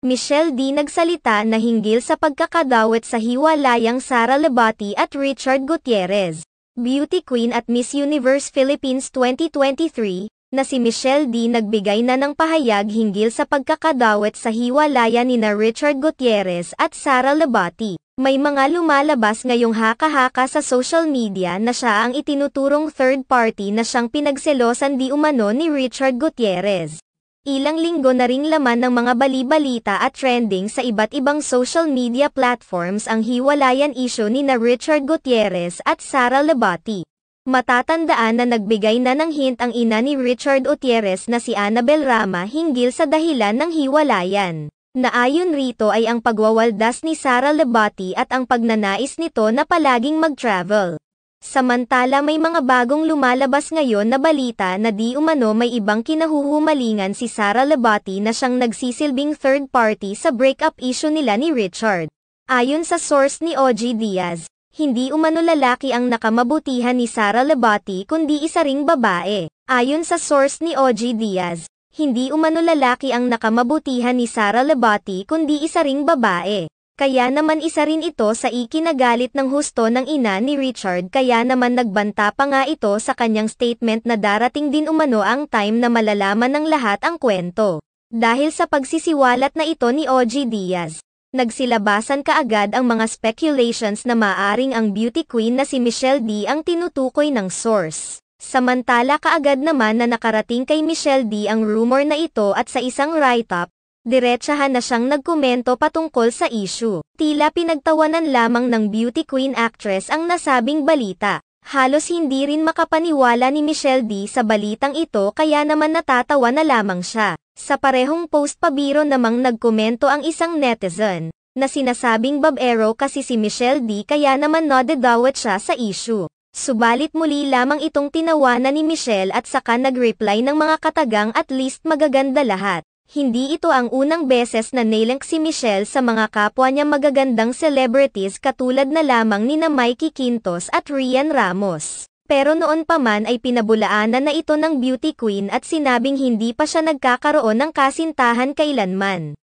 Michelle D nagsalita na hinggil sa pagkakadawit sa hiwalayang Sara Lebati at Richard Gutierrez, beauty queen at Miss Universe Philippines 2023, na si Michelle D nagbigay na ng pahayag hinggil sa pagkakadawit sa hiwalayan nina Richard Gutierrez at Sara Lebati. May mga lumalabas ngayong haka-haka sa social media na siya ang itinuturong third party na siyang pinagselosan di umano ni Richard Gutierrez. Ilang linggo na ring laman ng mga bali-balita at trending sa iba't ibang social media platforms ang hiwalayan issue nina Richard Gutierrez at Sara Lebati. Matatandaan na nagbigay na ng hint ang ina ni Richard Gutierrez na si Annabel Rama hinggil sa dahilan ng hiwalayan. Na ayon rito ay ang pagwawaldas ni Sara Lebati at ang pagnanais nito na palaging mag-travel. Samantala may mga bagong lumalabas ngayon na balita na di umano may ibang kinahuhumalingan si Sara Lebati na siyang nagsisilbing third party sa breakup issue nila ni Richard. Ayon sa source ni OG Diaz, hindi umano lalaki ang nakamabutihan ni Sara Lebati kundi isa ring babae. Ayon sa source ni OG Diaz, hindi umano lalaki ang nakamabutihan ni Sara Lebati kundi isa ring babae. Kaya naman isa rin ito sa ikinagalit ng husto ng ina ni Richard kaya naman nagbanta pa nga ito sa kanyang statement na darating din umano ang time na malalaman ng lahat ang kwento. Dahil sa pagsisiwalat na ito ni OG Diaz, nagsilabasan kaagad ang mga speculations na maaring ang beauty queen na si Michelle D ang tinutukoy ng source. Samantala kaagad naman na nakarating kay Michelle D ang rumor na ito at sa isang write-up, diretsahan na siyang nagkomento patungkol sa issue. Tila pinagtawanan lamang ng beauty queen actress ang nasabing balita. Halos hindi rin makapaniwala ni Michelle D sa balitang ito kaya naman natatawa na lamang siya. Sa parehong post pabiro namang nagkomento ang isang netizen, na sinasabing babaero kasi si Michelle D kaya naman nadadawat siya sa issue. Subalit muli lamang itong tinawanan ni Michelle at saka nag-reply ng mga katagang at least magaganda lahat. Hindi ito ang unang beses na nailink si Michelle sa mga kapwa niya magagandang celebrities katulad na lamang nina Mikey Quintos at Rian Ramos. Pero noon pa man ay pinabulaanan na ito ng beauty queen at sinabing hindi pa siya nagkakaroon ng kasintahan kailanman.